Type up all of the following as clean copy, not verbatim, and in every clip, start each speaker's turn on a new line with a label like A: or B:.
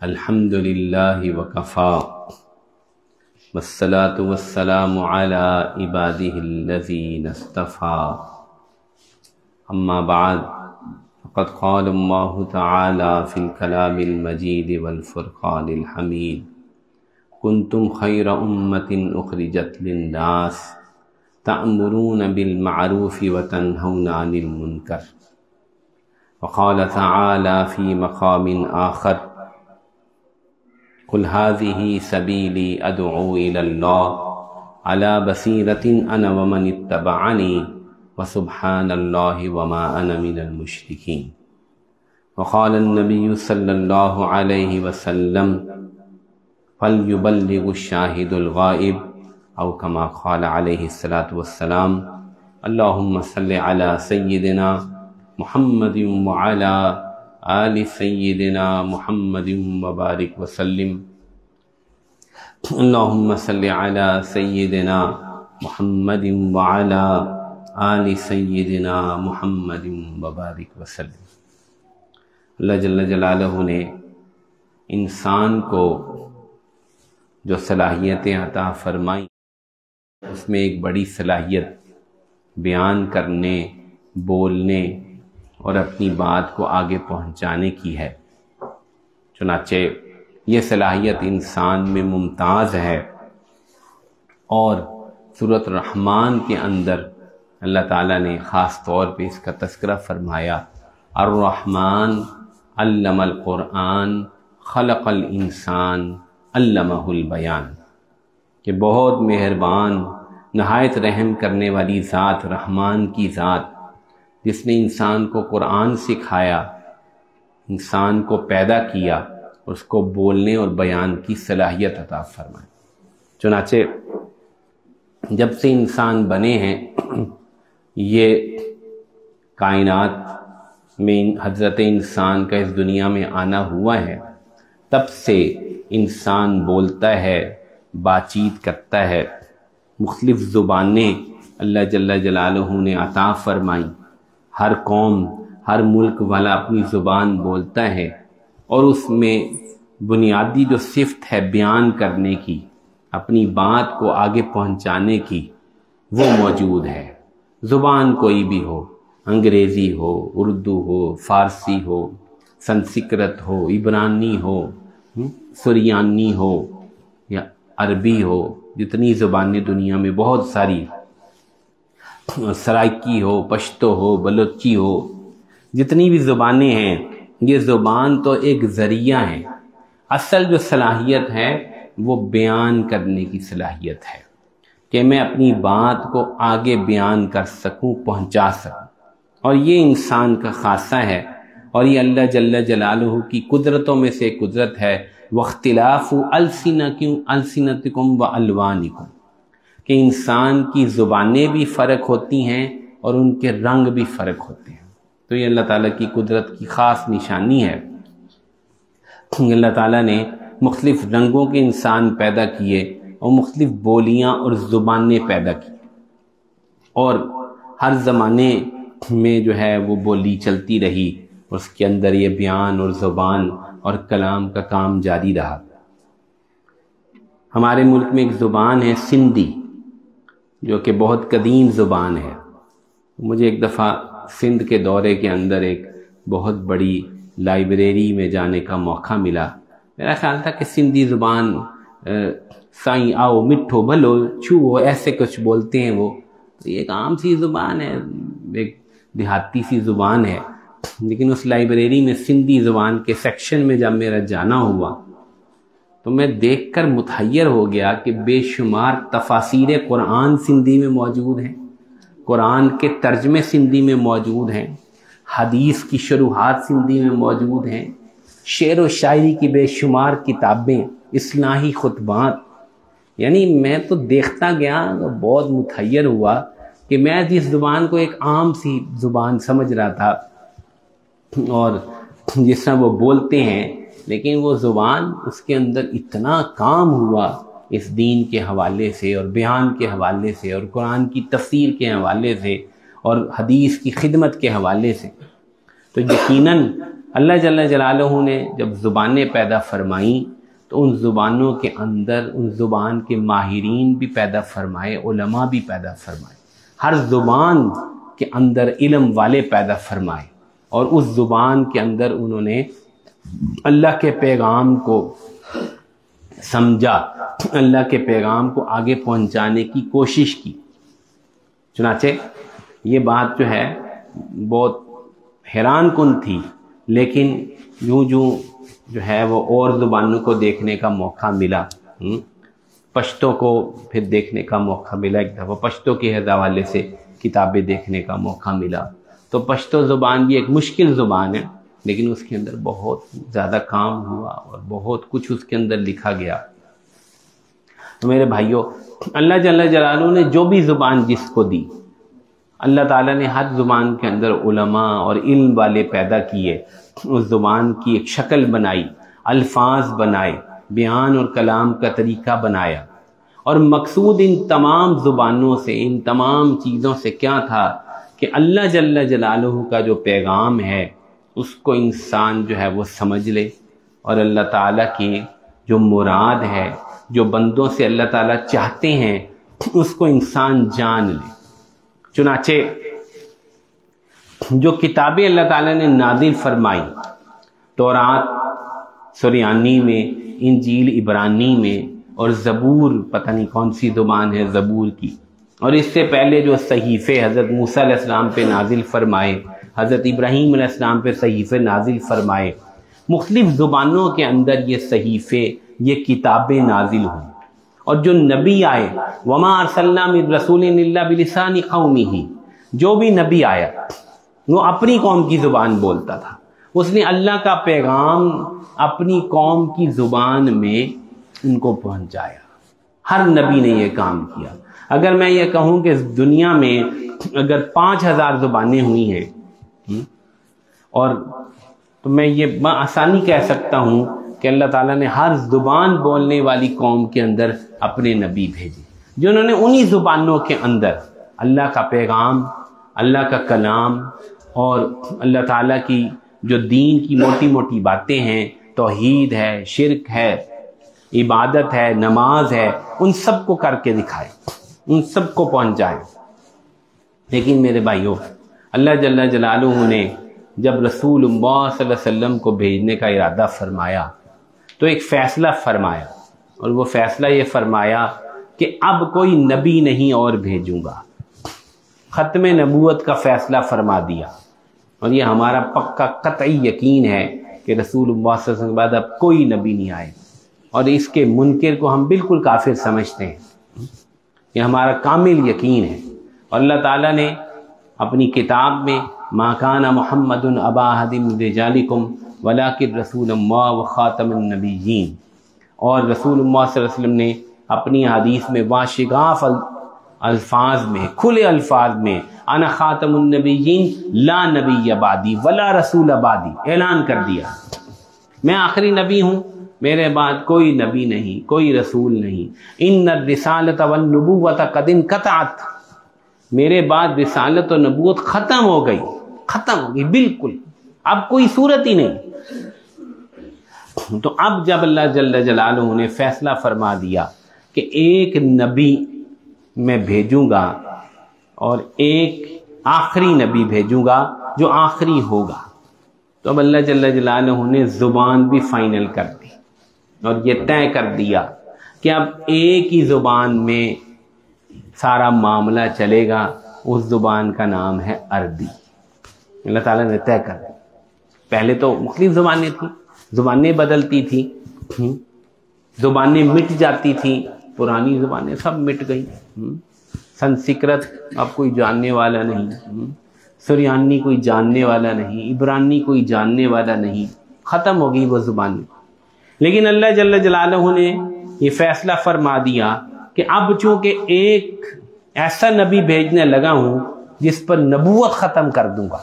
A: الحمد للہ وکفا والصلاة والسلام علی عباده الذین اصطفا اما بعد فقد قال اللہ تعالی فی الکلام المجید والفرقان الحمید کنتم خیر امۃ اخرجت للناس تأمرون بالمعروف وتنہون عن المنکر وقال تعالی فی مقام آخر قل هذه سبیلی ادعو الی اللہ علی بصیرۃ انا ومن اتبعنی وسبحان اللہ وما انا من المشرکین وقال النبی صلی اللہ علیہ وسلم فلیبلغ الشاہد الغائب او کما قال علیہ الصلاۃ والسلام اللہم صل علی سیدنا محمد وعلی آل سیدنا محمد وبارک وسلم اللہم صل علی سیدنا محمد وعلی آل سیدنا محمد وبارک وسلم۔ اللہ جل جلالہ نے انسان کو جو صلاحیتیں عطا فرمائیں اس میں ایک بڑی صلاحیت بیان کرنے، بولنے اور اپنی بات کو آگے پہنچانے کی ہے۔ چنانچہ یہ صلاحیت انسان میں ممتاز ہے، اور سورۃ الرحمن کے اندر اللہ تعالیٰ نے خاص طور پہ اس کا تذکرہ فرمایا، الرحمن علم القرآن خلق الانسان علمہ البیان، کہ بہت مہربان نہایت رحم کرنے والی ذات رحمان کی ذات جس نے انسان کو قرآن سکھایا، انسان کو پیدا کیا اور اس کو بولنے اور بیان کی صلاحیت عطا فرمائی۔ چنانچہ جب سے انسان بنے ہیں، یہ کائنات میں حضرت انسان کا اس دنیا میں آنا ہوا ہے، تب سے انسان بولتا ہے، بات چیت کرتا ہے، مختلف زبانیں اللہ جل جلالہ نے عطا فرمائیں۔ ہر قوم، ہر ملک والا اپنی زبان بولتا ہے، اور اس میں بنیادی جو صفت ہے بیان کرنے کی، اپنی بات کو آگے پہنچانے کی، وہ موجود ہے۔ زبان کوئی بھی ہو، انگریزی ہو، اردو ہو، فارسی ہو، سنسکرت ہو، عبرانی ہو، سریانی ہو یا عربی ہو، جتنی زبانیں دنیا میں بہت ساری، سرائکی ہو، پشتو ہو، بلوچی ہو، جتنی بھی زبانیں ہیں، یہ زبان تو ایک ذریعہ ہے۔ اصل جو صلاحیت ہے وہ بیان کرنے کی صلاحیت ہے، کہ میں اپنی بات کو آگے بیان کر سکوں، پہنچا سکوں، اور یہ انسان کا خاصہ ہے، اور یہ اللہ جل جلالہ کی قدرتوں میں سے قدرت ہے۔ واختلاف السنتکم والوانکم، کہ انسان کی زبانیں بھی فرق ہوتی ہیں اور ان کے رنگ بھی فرق ہوتے ہیں۔ تو یہ اللہ تعالیٰ کی قدرت کی خاص نشانی ہے۔ اللہ تعالیٰ نے مختلف رنگوں کے انسان پیدا کیے اور مختلف بولیاں اور زبانیں پیدا کی، اور ہر زمانے میں جو ہے وہ بولی چلتی رہی، اور اس کے اندر یہ بیان اور زبان اور کلام کا کام جاری رہا۔ ہمارے ملک میں ایک زبان ہے سندھی، جو کہ بہت قدیم زبان ہے۔ مجھے ایک دفعہ سندھ کے دورے کے اندر ایک بہت بڑی لائبریری میں جانے کا موقع ملا۔ میرا خیال تھا کہ سندھی زبان سائیں آؤ مٹھو بھلو چھو ایسے کچھ بولتے ہیں، وہ ایک عام سی زبان ہے، ایک دیہاتی سی زبان ہے۔ لیکن اس لائبریری میں سندھی زبان کے سیکشن میں جب میرا جانا ہوا تو میں دیکھ کر متحیر ہو گیا کہ بے شمار تفاسیر قرآن سندھی میں موجود ہیں، قرآن کے ترجمے سندھی میں موجود ہیں، حدیث کی شروحات سندھی میں موجود ہیں، شعر و شاعری کی بے شمار کتابیں، اصلاحی خطبات۔ یعنی میں تو دیکھتا گیا تو بہت متحیر ہوا کہ میں جس زبان کو ایک عام سی زبان سمجھ رہا تھا، اور جس طرح وہ بولتے ہیں، لیکن وہ زبان، اس کے اندر اتنا کام ہوا اس دین کے حوالے سے اور بیان کے حوالے سے اور قرآن کی تفسیر کے حوالے سے اور حدیث کی خدمت کے حوالے سے۔ تو یقیناً اللہ جل جلالہ نے جب زبانیں پیدا فرمائیں تو ان زبانوں کے اندر ان زبان کے ماہرین بھی پیدا فرمائے، علماء بھی پیدا فرمائے، ہر زبان کے اندر علم والے پیدا فرمائے، اور اس زبان کے اندر انہوں نے اللہ کے پیغام کو سمجھا، اللہ کے پیغام کو آگے پہنچانے کی کوشش کی۔ چنانچہ یہ بات جو ہے بہت حیران کن تھی، لیکن یوں جو ہے وہ اور زبانوں کو دیکھنے کا موقع ملا، پشتو کو پھر دیکھنے کا موقع ملا، ایک دفعہ پشتو کے حوالے سے کتابیں دیکھنے کا موقع ملا۔ تو پشتو زبان بھی ایک مشکل زبان ہے، لیکن اس کے اندر بہت زیادہ کام ہوا اور بہت کچھ اس کے اندر لکھا گیا۔ تو میرے بھائیوں، اللہ جل جلالہ نے جو بھی زبان جس کو دی، اللہ تعالیٰ نے ہر زبان کے اندر علماء اور علم والے پیدا کیے، اس زبان کی ایک شکل بنائی، الفاظ بنائے، بیان اور کلام کا طریقہ بنایا، اور مقصود ان تمام زبانوں سے، ان تمام چیزوں سے کیا تھا کہ اللہ جل جلالہ کا جو پیغام ہے اس کو انسان جو ہے وہ سمجھ لے، اور اللہ تعالیٰ کی جو مراد ہے، جو بندوں سے اللہ تعالیٰ چاہتے ہیں، اس کو انسان جان لے۔ چنانچہ جو کتابیں اللہ تعالیٰ نے نازل فرمائی، تورات سریانی میں، انجیل عبرانی میں، اور زبور پتہ نہیں کون سی زبان ہے زبور کی، اور اس سے پہلے جو صحیفے حضرت موسیٰ علیہ السلام پہ نازل فرمائے، حضرت ابراہیم علیہ السلام پہ صحیفے نازل فرمائے، مختلف زبانوں کے اندر یہ صحیفے، یہ کتابیں نازل ہوئیں، اور جو نبی آئے، وما ارسلنا من رسول الا بلسان قومہ، جو بھی نبی آیا وہ اپنی قوم کی زبان بولتا تھا، اس نے اللہ کا پیغام اپنی قوم کی زبان میں ان کو پہنچایا۔ ہر نبی نے یہ کام کیا۔ اگر میں یہ کہوں کہ دنیا میں اگر 5000 زبانیں ہوئی ہیں، اور تو میں یہ آسانی کہہ سکتا ہوں کہ اللہ تعالیٰ نے ہر زبان بولنے والی قوم کے اندر اپنے نبی بھیجے، جنہوں نے انہی زبانوں کے اندر اللہ کا پیغام، اللہ کا کلام، اور اللہ تعالیٰ کی جو دین کی موٹی موٹی باتیں ہیں، توحید ہے، شرک ہے، عبادت ہے، نماز ہے، ان سب کو کر کے دکھائے، ان سب کو پہنچائے۔ لیکن میرے بھائیوں، اللہ جل جلالہ نے جب رسول اللہ صلی اللہ علیہ وسلم کو بھیجنے کا ارادہ فرمایا تو ایک فیصلہ فرمایا، اور وہ فیصلہ یہ فرمایا کہ اب کوئی نبی نہیں اور بھیجوں گا۔ ختم نبوت کا فیصلہ فرما دیا، اور یہ ہمارا پکا قطعی یقین ہے کہ رسول اللہ صلی اللہ علیہ وسلم کے بعد اب کوئی نبی نہیں آئے، اور اس کے منکر کو ہم بالکل کافر سمجھتے ہیں۔ یہ ہمارا کامل یقین ہے، اور اللہ تعالیٰ نے اپنی کتاب میں ما کان محمد ابا احد من رجالکم ولکن رسول اللہ وخاتم النبیین، اور رسول اللہ صلی اللہ علیہ وسلم نے اپنی حدیث میں واشگاف الفاظ میں، کھلے الفاظ میں، انا خاتم النبیین لا نبی بعدی ولا رسول بعدی، اعلان کر دیا میں آخری نبی ہوں، میرے بعد کوئی نبی نہیں، کوئی رسول نہیں۔ ان الرسالۃ والنبوۃ قد انقطعت، میرے بعد رسالت و نبوت ختم ہو گئی، بالکل، اب کوئی صورت ہی نہیں۔ تو اب جب اللہ جل جلالہ نے فیصلہ فرما دیا کہ ایک نبی میں بھیجوں گا اور ایک آخری نبی بھیجوں گا جو آخری ہوگا، تو اب اللہ جل جلالہ نے زبان بھی فائنل کر دی، اور یہ طے کر دیا کہ اب ایک ہی زبان میں سارا معاملہ چلے گا، اس زبان کا نام ہے عربی۔ اللہ تعالیٰ نے طے کر دی۔ پہلے تو مختلف زبانیں تھیں، زبانیں بدلتی تھیں، زبانیں مٹ جاتی تھیں، پرانی زبانیں سب مٹ گئیں۔ سنسکرت اب کوئی جاننے والا نہیں، سریانی کوئی جاننے والا نہیں، عبرانی کوئی جاننے والا نہیں، ختم ہو گئی وہ زبانیں۔ لیکن اللہ جل جلالہ نے یہ فیصلہ فرما دیا کہ اب چونکہ ایک ایسا نبی بھیجنے لگا ہوں جس پر نبوت ختم کر دوں گا،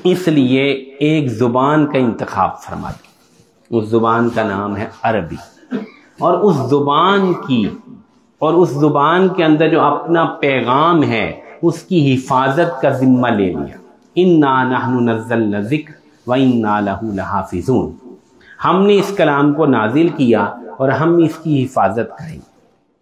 A: اس لیے ایک زبان کا انتخاب فرما دیا، اس زبان کا نام ہے عربی، اور اس زبان کے اندر جو اپنا پیغام ہے اس کی حفاظت کا ذمہ لے لیا، انا نحن نزلنا الذکر وانا لہ لحافظون، ہم نے اس کلام کو نازل کیا اور ہم اس کی حفاظت کریں گے۔